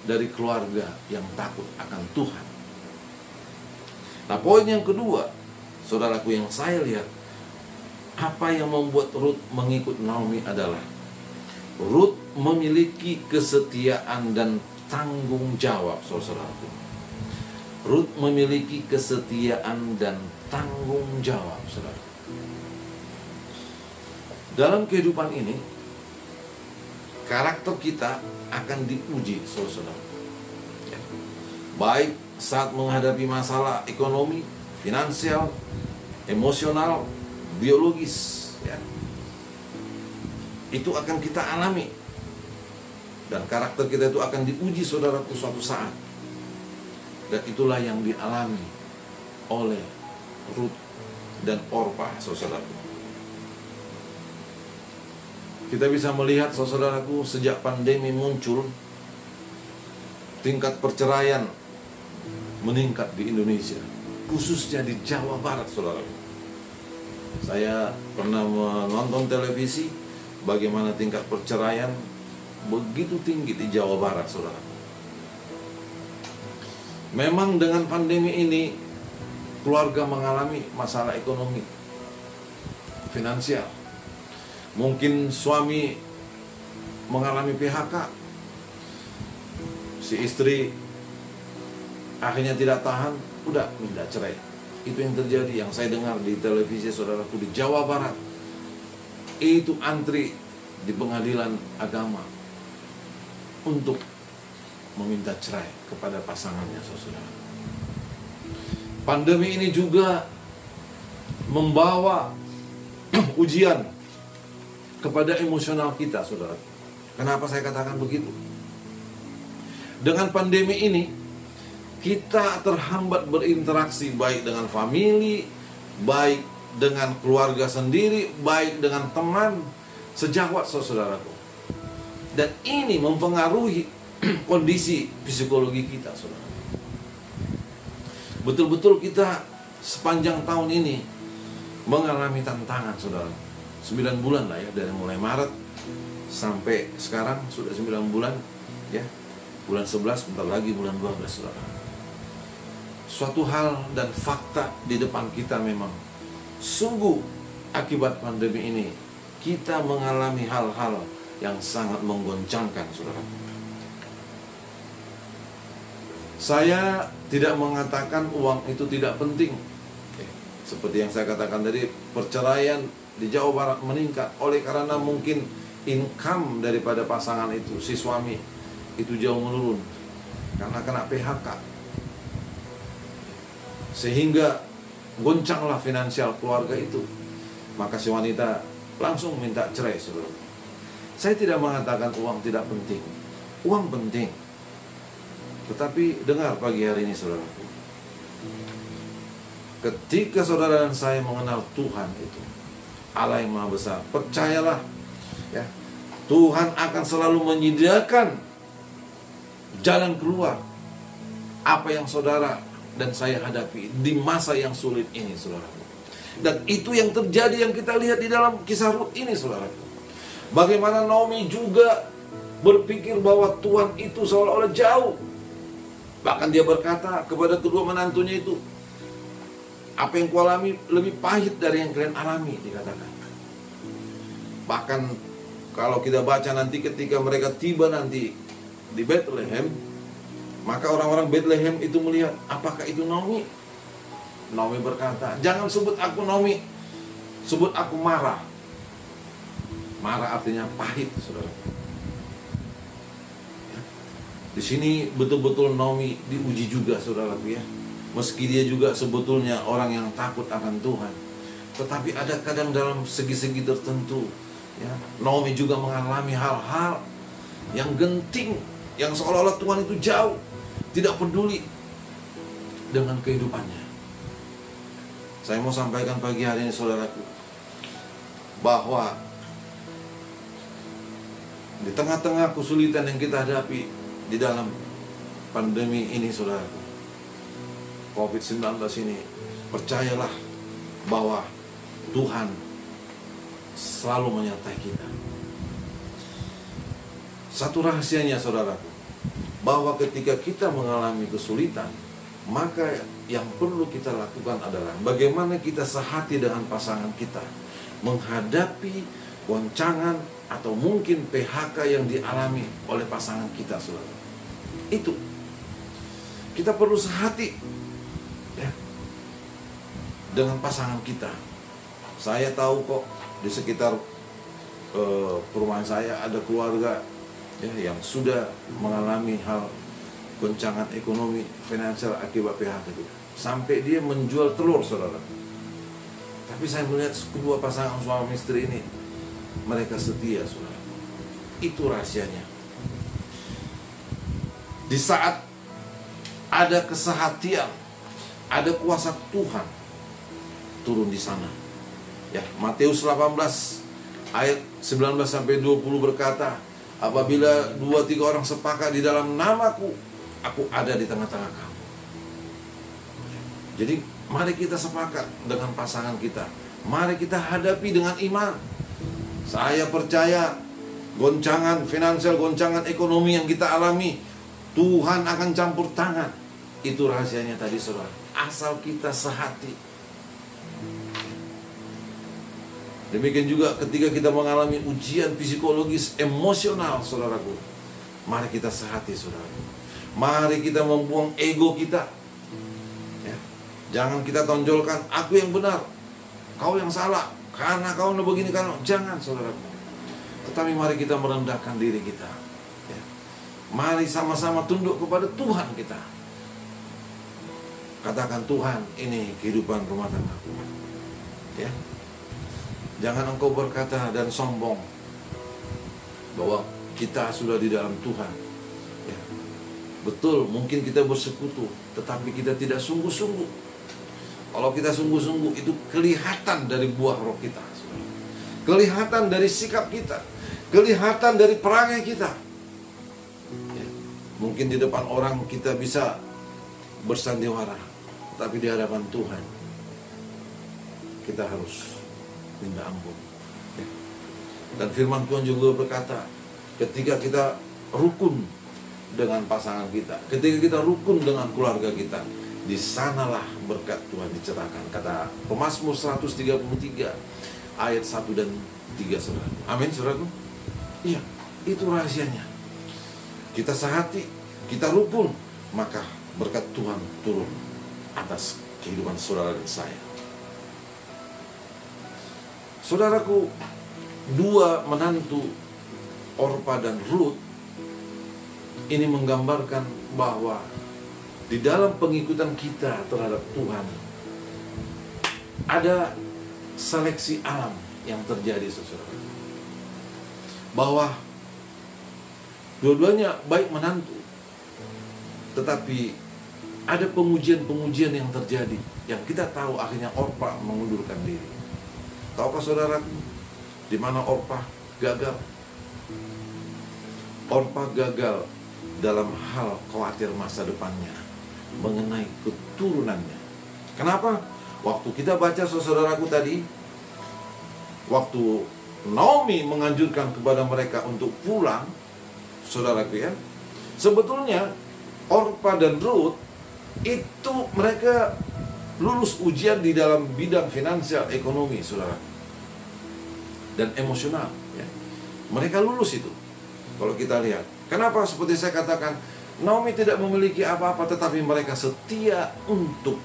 dari keluarga yang takut akan Tuhan. Nah, poin yang kedua, saudaraku, yang saya lihat, apa yang membuat Rut mengikut Naomi adalah Rut memiliki kesetiaan dan tanggung jawab, saudaraku. Rut memiliki kesetiaan dan tanggung jawab, saudara. Dalam kehidupan ini, karakter kita akan diuji, saudara. Baik saat menghadapi masalah ekonomi, finansial, emosional, biologis, ya. Itu akan kita alami. Dan karakter kita itu akan diuji, saudaraku, suatu saat. Dan itulah yang dialami oleh Rut dan Orpa, saudaraku. Kita bisa melihat, saudaraku, sejak pandemi muncul, tingkat perceraian meningkat di Indonesia, khususnya di Jawa Barat, saudaraku. Saya pernah menonton televisi bagaimana tingkat perceraian begitu tinggi di Jawa Barat, saudara. Memang dengan pandemi ini keluarga mengalami masalah ekonomi, finansial. Mungkin suami mengalami PHK, si istri akhirnya tidak tahan, udah minta cerai. Itu yang terjadi, yang saya dengar di televisi, saudaraku, di Jawa Barat. Itu antri di pengadilan agama untuk meminta cerai kepada pasangannya, saudara. Pandemi ini juga membawa ujian kepada emosional kita, saudara. Kenapa saya katakan begitu? Dengan pandemi ini, kita terhambat berinteraksi baik dengan famili, baik dengan keluarga sendiri, baik dengan teman, sejawat saudaraku. Dan ini mempengaruhi kondisi psikologi kita, saudara. Betul-betul kita sepanjang tahun ini mengalami tantangan, saudara. 9 bulan lah ya, dari mulai Maret sampai sekarang sudah 9 bulan ya. Bulan 11, bentar lagi bulan 12, saudara. Suatu hal dan fakta di depan kita memang sungguh akibat pandemi ini kita mengalami hal-hal yang sangat menggoncangkan, saudara. Saya tidak mengatakan uang itu tidak penting. Seperti yang saya katakan tadi, perceraian di Jawa Barat meningkat oleh karena mungkin income daripada pasangan itu, si suami itu jauh menurun karena kena PHK, sehingga goncanglah finansial keluarga itu. Maka si wanita langsung minta cerai, saudara. Saya tidak mengatakan uang tidak penting. Uang penting. Tetapi dengar pagi hari ini, saudara. Ketika saudara dan saya mengenal Tuhan itu, Allah yang Maha Besar, percayalah ya, Tuhan akan selalu menyediakan jalan keluar apa yang saudara dan saya hadapi di masa yang sulit ini, saudara. Dan itu yang terjadi, yang kita lihat di dalam kisah Rut ini, saudara. Bagaimana Naomi juga berpikir bahwa Tuhan itu seolah-olah jauh. Bahkan dia berkata kepada kedua menantunya itu, apa yang kualami lebih pahit dari yang kalian alami, dikatakan. Bahkan kalau kita baca nanti ketika mereka tiba nanti di Bethlehem, maka orang-orang Bethlehem itu melihat, apakah itu Naomi? Naomi berkata, jangan sebut aku Naomi, sebut aku Mara. Mara artinya pahit, saudara. Di sini betul-betul Naomi diuji juga, saudara, ya. Meski dia juga sebetulnya orang yang takut akan Tuhan, tetapi ada kadang dalam segi-segi tertentu, ya, Naomi juga mengalami hal-hal yang genting, yang seolah-olah Tuhan itu jauh, tidak peduli dengan kehidupannya. Saya mau sampaikan pagi hari ini, saudaraku, bahwa di tengah-tengah kesulitan yang kita hadapi di dalam pandemi ini, saudaraku, COVID-19 ini, percayalah bahwa Tuhan selalu menyertai kita. Satu rahasianya, saudaraku, bahwa ketika kita mengalami kesulitan, maka yang perlu kita lakukan adalah bagaimana kita sehati dengan pasangan kita menghadapi goncangan atau mungkin PHK yang dialami oleh pasangan kita, saudara. Itu kita perlu sehati ya, dengan pasangan kita. Saya tahu kok di sekitar perumahan saya ada keluarga ya, yang sudah mengalami hal goncangan ekonomi finansial akibat PHK itu, sampai dia menjual telur, saudara. Tapi saya melihat kedua pasangan suami istri ini, mereka setia, saudara. Itu rahasianya. Di saat ada kesehatian, ada kuasa Tuhan turun di sana. Ya, Matius 18 ayat 19 sampai 20 berkata, apabila 2-3 orang sepakat di dalam namaku, aku ada di tengah-tengah kamu. Jadi mari kita sepakat dengan pasangan kita. Mari kita hadapi dengan iman. Saya percaya goncangan finansial, goncangan ekonomi yang kita alami, Tuhan akan campur tangan. Itu rahasianya tadi, saudara. Asal kita sehati. Demikian juga ketika kita mengalami ujian psikologis, emosional, saudaraku, mari kita sehati, saudaraku. Mari kita membuang ego kita ya. Jangan kita tonjolkan, aku yang benar, kau yang salah, karena kau begini, karena jangan, saudaraku. Tetapi mari kita merendahkan diri kita ya. Mari sama-sama tunduk kepada Tuhan kita. Katakan, Tuhan, ini kehidupan rumah tanggaku ya. Jangan engkau berkata dan sombong bahwa kita sudah di dalam Tuhan ya. Betul, mungkin kita bersekutu, tetapi kita tidak sungguh-sungguh Kalau kita sungguh-sungguh, itu kelihatan dari buah roh kita, kelihatan dari sikap kita, kelihatan dari perangai kita. Ya, mungkin di depan orang kita bisa bersandiwara, tapi di hadapan Tuhan kita harus minta ampun. Ya. Dan firman Tuhan juga berkata, ketika kita rukun dengan pasangan kita, ketika kita rukun dengan keluarga kita, di sanalah berkat Tuhan dicurahkan. Kata Pemazmur 133 ayat 1 dan 3, saudara. Amin, saudaraku. Iya, itu rahasianya. Kita sehati, kita rukun, maka berkat Tuhan turun atas kehidupan saudara dan saya. Saudaraku, dua menantu Orpa dan Rut ini menggambarkan bahwa di dalam pengikutan kita terhadap Tuhan ada seleksi alam yang terjadi, saudara. Bahwa dua-duanya baik menantu, tetapi ada pengujian-pengujian yang terjadi, yang kita tahu akhirnya Orpa mengundurkan diri. Tahukah saudara di mana Orpa gagal? Orpa gagal dalam hal khawatir masa depannya, mengenai keturunannya. Kenapa? Waktu kita baca, saudaraku, tadi, waktu Naomi menganjurkan kepada mereka untuk pulang, saudaraku ya, sebetulnya Orpa dan Rut itu mereka lulus ujian di dalam bidang finansial, ekonomi, saudara, dan emosional ya. Mereka lulus itu. Kalau kita lihat, kenapa? Seperti saya katakan, Naomi tidak memiliki apa-apa, tetapi mereka setia untuk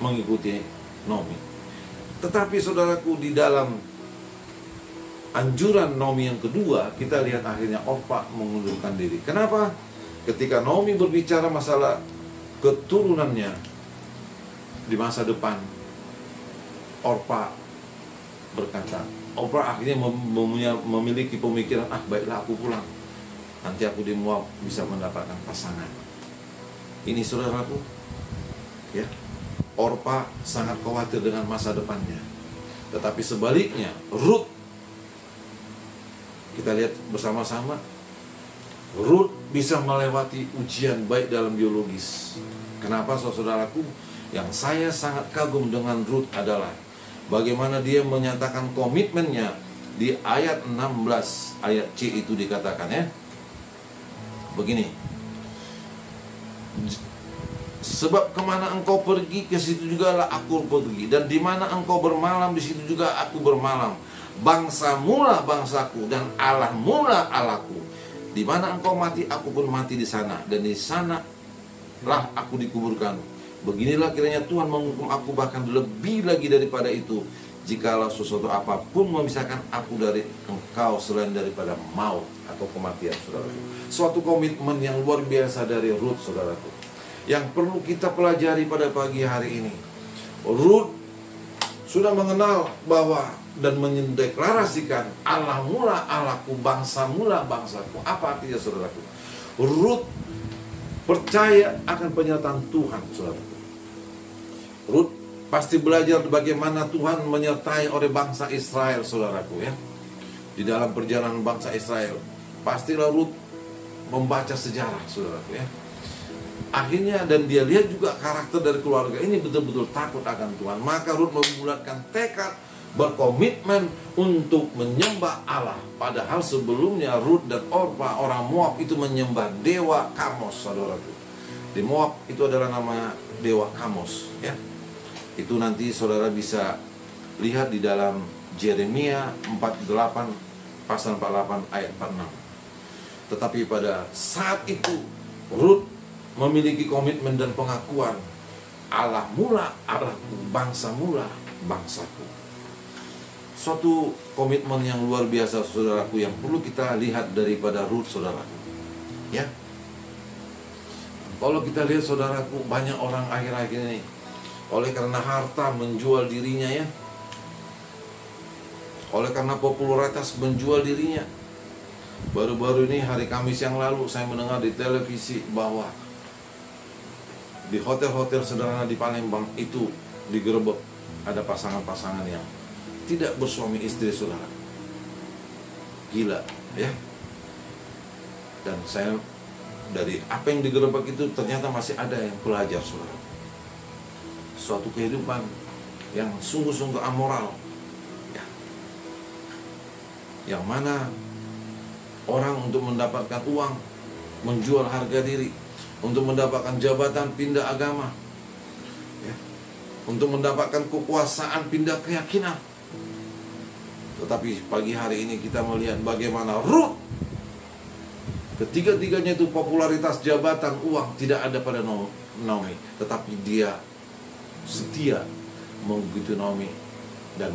mengikuti Naomi. Tetapi saudaraku, di dalam anjuran Naomi yang kedua, kita lihat akhirnya Orpa mengundurkan diri. Kenapa? Ketika Naomi berbicara masalah keturunannya di masa depan, Orpa berkata, Orpa akhirnya memiliki pemikiran, baiklah aku pulang, nanti aku di Moab bisa mendapatkan pasangan. Ini saudaraku ya, Orpa sangat khawatir dengan masa depannya. Tetapi sebaliknya, Rut, kita lihat bersama-sama, Rut bisa melewati ujian baik dalam biologis. Kenapa, saudaraku? Yang saya sangat kagum dengan Rut adalah bagaimana dia menyatakan komitmennya. Di ayat 16, ayat C itu dikatakan ya, begini, sebab kemana engkau pergi, ke situ jugalah aku pergi, dan di mana engkau bermalam, di situ juga aku bermalam. Bangsamulah bangsaku, dan Allahmulah Allahku. Di mana engkau mati, aku pun mati di sana, dan di sana lah aku dikuburkan. Beginilah kiranya Tuhan menghukum aku, bahkan lebih lagi daripada itu, jikalau sesuatu apapun memisahkan aku dari engkau selain daripada maut atau kematian, saudaraku. Suatu komitmen yang luar biasa dari Rut, saudaraku, yang perlu kita pelajari pada pagi hari ini. Rut sudah mengenal bahwa dan mendeklarasikan Allah mula Allahku, bangsa mula bangsaku. Apa artinya, saudaraku? Rut percaya akan penyertaan Tuhan, saudaraku. Rut pasti belajar bagaimana Tuhan menyertai oleh bangsa Israel, saudaraku ya. Di dalam perjalanan bangsa Israel, pastilah Rut membaca sejarah, saudaraku ya. Akhirnya, dan dia lihat juga karakter dari keluarga ini betul-betul takut akan Tuhan. Maka Rut membulatkan tekad, berkomitmen untuk menyembah Allah. Padahal sebelumnya Rut dan Orpa, orang Moab, itu menyembah dewa Kamos, saudaraku. Di Moab itu adalah nama dewa Kamos ya. Itu nanti saudara bisa lihat di dalam Yeremia 48 pasal 48 ayat 46. Tetapi pada saat itu Rut memiliki komitmen dan pengakuan, Allah mula Allahku, bangsa mula bangsaku. Suatu komitmen yang luar biasa, saudaraku, yang perlu kita lihat daripada Rut, saudaraku ya. Kalau kita lihat, saudaraku, banyak orang akhir-akhir ini oleh karena harta menjual dirinya ya, oleh karena popularitas menjual dirinya. Baru-baru ini hari Kamis yang lalu saya mendengar di televisi bahwa di hotel-hotel sederhana di Palembang itu digerebek ada pasangan-pasangan yang tidak bersuami istri, saudara. Gila, ya. Dan saya dari apa yang digerebek itu ternyata masih ada yang belajar, saudara. Suatu kehidupan yang sungguh-sungguh amoral, ya. Yang mana orang untuk mendapatkan uang menjual harga diri, untuk mendapatkan jabatan pindah agama, ya. Untuk mendapatkan kekuasaan pindah keyakinan. Tetapi pagi hari ini kita melihat bagaimana Ruth, ketiga-tiganya itu popularitas, jabatan, uang tidak ada pada Naomi, tetapi dia setia mengikuti Naomi dan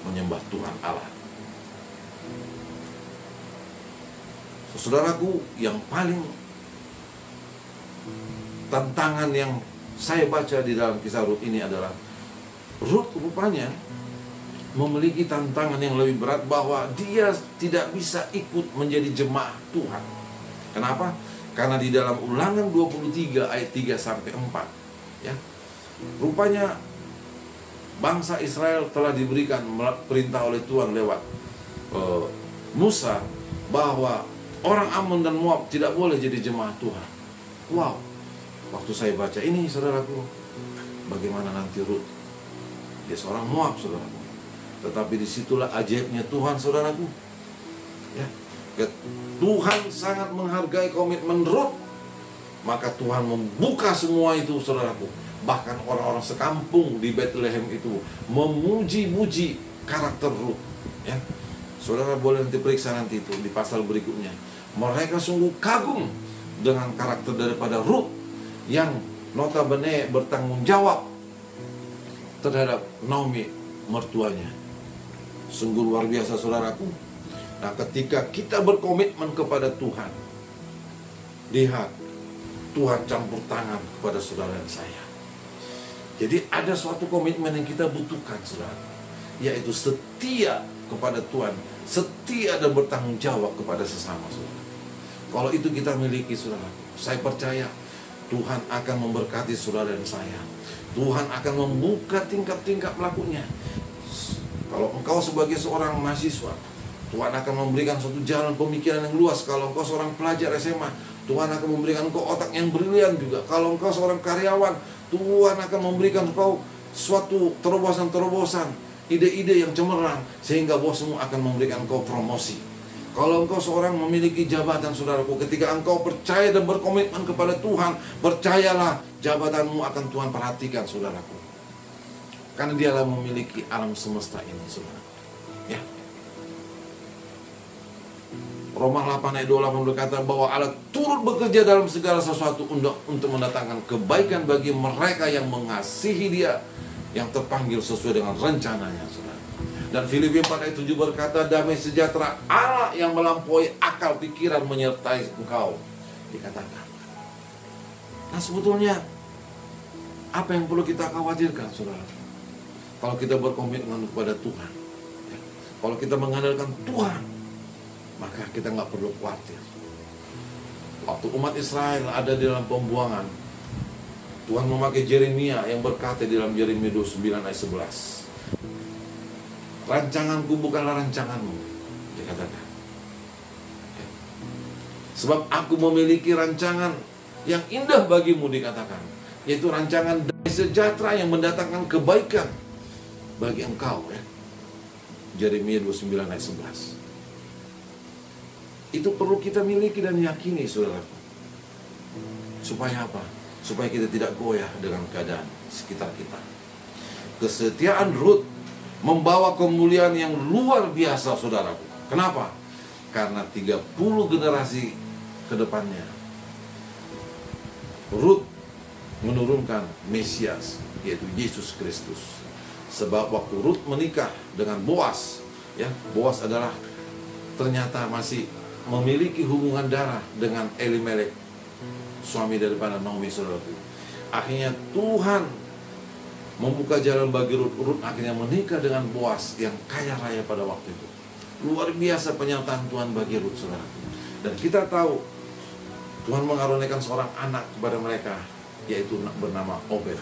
menyembah Tuhan Allah. Saudaraku, yang paling tantangan yang saya baca di dalam kisah Ruth ini adalah Ruth rupanya memiliki tantangan yang lebih berat, bahwa dia tidak bisa ikut menjadi jemaah Tuhan. Kenapa? Karena di dalam Ulangan 23 ayat 3 sampai 4, ya. Rupanya bangsa Israel telah diberikan perintah oleh Tuhan lewat Musa bahwa orang Ammon dan Moab tidak boleh jadi jemaah Tuhan. Wow. Waktu saya baca ini, saudaraku, bagaimana nanti Ruth? Dia seorang Moab, saudaraku. Tetapi disitulah ajaibnya Tuhan, saudaraku, ya. Tuhan sangat menghargai komitmen Ruth. Maka Tuhan membuka semua itu, saudaraku. Bahkan orang-orang sekampung di Bethlehem itu memuji-muji karakter Ruth, ya. Saudara boleh nanti periksa nanti itu di pasal berikutnya. Mereka sungguh kagum dengan karakter daripada Ruth yang notabene bertanggung jawab terhadap Naomi, mertuanya. Sungguh luar biasa, saudaraku. Nah, ketika kita berkomitmen kepada Tuhan, lihat, Tuhan campur tangan kepada saudara dan saya. Jadi ada suatu komitmen yang kita butuhkan, saudara, yaitu setia kepada Tuhan, setia dan bertanggung jawab kepada sesama, saudara. Kalau itu kita miliki, saudara, saya percaya Tuhan akan memberkati saudara dan saya. Tuhan akan membuka tingkap-tingkap lakunya. Kalau engkau sebagai seorang mahasiswa, Tuhan akan memberikan suatu jalan pemikiran yang luas. Kalau engkau seorang pelajar SMA, Tuhan akan memberikan engkau otak yang brilian juga. Kalau engkau seorang karyawan, Tuhan akan memberikan engkau suatu terobosan-terobosan, ide-ide yang cemerlang, sehingga bosmu akan memberikan engkau promosi. Kalau engkau seorang memiliki jabatan, saudaraku, ketika engkau percaya dan berkomitmen kepada Tuhan, percayalah jabatanmu akan Tuhan perhatikan, saudaraku. Karena dialah memiliki alam semesta ini, saudara. Ya. Roma 8 ayat 28 berkata bahwa Allah turut bekerja dalam segala sesuatu untuk mendatangkan kebaikan bagi mereka yang mengasihi Dia, yang terpanggil sesuai dengan rencananya, saudara. Dan Filipi 4 ayat 7 berkata, damai sejahtera Allah yang melampaui akal pikiran menyertai engkau, dikatakan. Nah, sebetulnya apa yang perlu kita khawatirkan, saudara? Kalau kita berkomitmen kepada Tuhan, ya, kalau kita mengandalkan Tuhan, maka kita nggak perlu khawatir. Waktu umat Israel ada di dalam pembuangan, Tuhan memakai Yeremia yang berkata di dalam Yeremia 29 ayat 11, rancanganku bukanlah rancanganmu, dikatakan. Ya. Sebab aku memiliki rancangan yang indah bagimu, dikatakan, yaitu rancangan damai sejahtera yang mendatangkan kebaikan bagi engkau, ya. Yeremia 29 ayat 11. Itu perlu kita miliki dan yakini, saudara. Supaya apa? Supaya kita tidak goyah dengan keadaan sekitar kita. Kesetiaan Ruth membawa kemuliaan yang luar biasa, saudaraku. Kenapa? Karena 30 generasi ke depannya Ruth menurunkan Mesias, yaitu Yesus Kristus. Sebab waktu Ruth menikah dengan Boas, ya, Boas adalah ternyata masih memiliki hubungan darah dengan Elimelek, suami daripada Naomi, saudaraku. Akhirnya Tuhan membuka jalan bagi Ruth. Ruth akhirnya menikah dengan Boas yang kaya raya pada waktu itu. Luar biasa penyertaan Tuhan bagi Ruth, saudaraku. Dan kita tahu Tuhan mengaruniakan seorang anak kepada mereka, yaitu bernama Obed.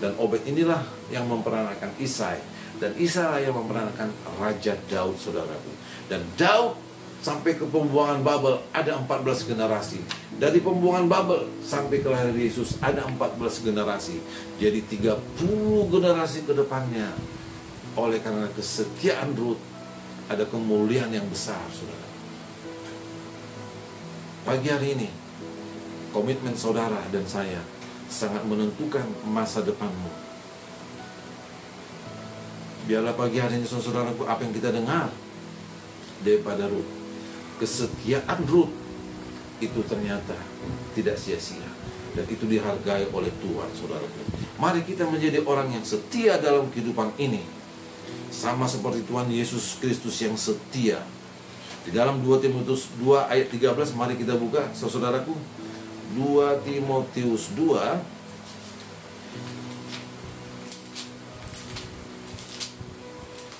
Dan Obed inilah yang memperankan Isai. Dan Isai lah yang memperankan Raja Daud, saudaraku. Dan Daud sampai ke pembuangan Babel ada 14 generasi. Dari pembuangan Babel sampai kelahiran Yesus ada 14 generasi. Jadi 30 generasi ke depannya. Oleh karena kesetiaan Rut, ada kemuliaan yang besar, saudara. Pagi hari ini, komitmen saudara dan saya sangat menentukan masa depanmu. Biarlah pagi hari ini, saudaraku, apa yang kita dengar daripada Rut, kesetiaan Rut itu ternyata tidak sia-sia, dan itu dihargai oleh Tuhan, saudaraku. Mari kita menjadi orang yang setia dalam kehidupan ini, sama seperti Tuhan Yesus Kristus yang setia. Di dalam 2 Timotius 2 ayat 13, mari kita buka, saudaraku. 2 Timotius 2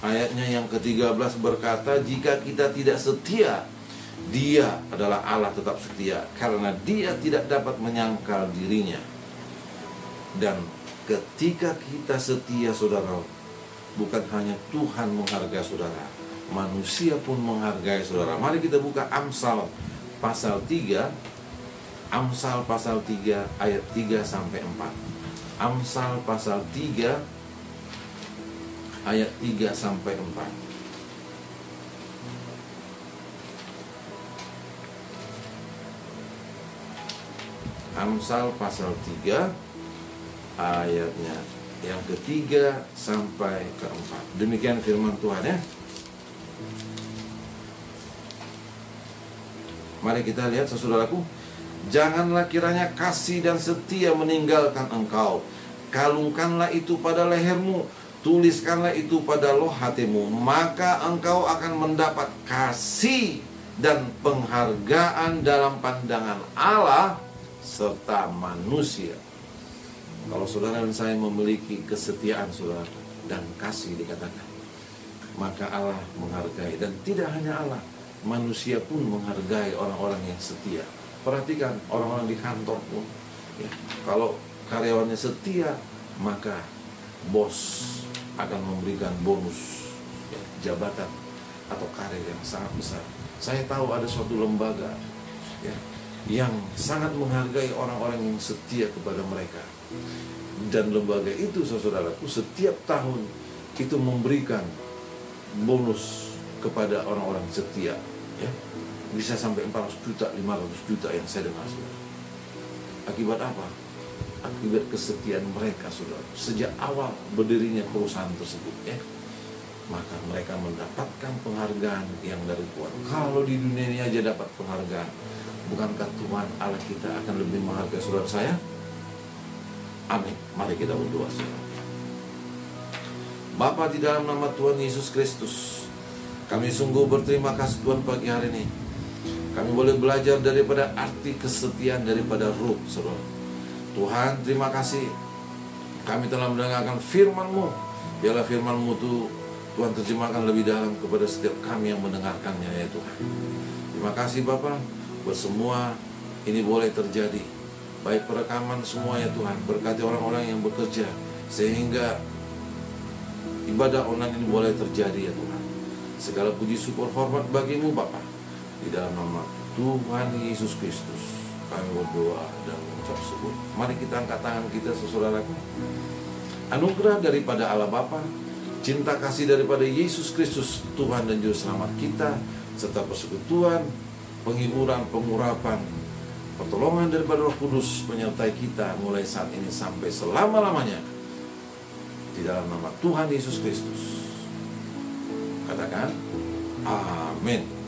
ayatnya yang ke-13 berkata, jika kita tidak setia, Dia adalah Allah tetap setia, karena Dia tidak dapat menyangkal dirinya. Dan ketika kita setia, saudara, bukan hanya Tuhan menghargai saudara, manusia pun menghargai saudara. Mari kita buka Amsal pasal 3. Amsal pasal 3 ayat 3 sampai 4. Amsal pasal 3 ayat 3 sampai 4. Amsal pasal 3 ayatnya yang ketiga sampai keempat. Demikian firman Tuhan, ya. Mari kita lihat, saudaraku. Janganlah kiranya kasih dan setia meninggalkan engkau. Kalungkanlah itu pada lehermu, tuliskanlah itu pada loh hatimu, maka engkau akan mendapat kasih dan penghargaan dalam pandangan Allah serta manusia. Kalau saudara dan saya memiliki kesetiaan, saudara, dan kasih dikatakan, maka Allah menghargai. Dan tidak hanya Allah, manusia pun menghargai orang-orang yang setia. Perhatikan orang-orang di kantor pun, ya, kalau karyawannya setia, maka bos akan memberikan bonus, ya, jabatan atau karir yang sangat besar. Saya tahu ada suatu lembaga, ya, yang sangat menghargai orang-orang yang setia kepada mereka. Dan lembaga itu, saudaraku, setiap tahun itu memberikan bonus kepada orang-orang setia, ya. Bisa sampai 400 juta, 500 juta yang saya dengar, saudara. Akibat apa? Akibat kesetiaan mereka, saudara. Sejak awal berdirinya perusahaan tersebut, ya, maka mereka mendapatkan penghargaan yang dari Tuhan. Kalau di dunia ini aja dapat penghargaan, bukankah Tuhan Allah kita akan lebih menghargai saudara saya? Amin. Mari kita berdoa, saudara. Bapa, di dalam nama Tuhan Yesus Kristus, kami sungguh berterima kasih Tuhan pagi hari ini. Kami boleh belajar daripada arti kesetiaan daripada Rut, saudara. Tuhan, terima kasih. Kami telah mendengarkan firman-Mu. Biarlah firman-Mu itu Tuhan terjemahkan lebih dalam kepada setiap kami yang mendengarkannya, ya Tuhan. Terima kasih Bapa, buat semua ini boleh terjadi. Baik perekaman semua, ya Tuhan. Berkati orang-orang yang bekerja, sehingga ibadah online ini boleh terjadi, ya Tuhan. Segala puji syukur hormat bagimu Bapa. Di dalam nama Tuhan Yesus Kristus kami berdoa dan mengucap syukur. Mari kita angkat tangan kita, saudaraku. Anugerah daripada Allah Bapa, cinta kasih daripada Yesus Kristus Tuhan dan Juru Selamat kita, serta persekutuan, penghiburan, pengurapan, pertolongan daripada Roh Kudus menyertai kita mulai saat ini sampai selama-lamanya. Di dalam nama Tuhan Yesus Kristus. Katakan amin.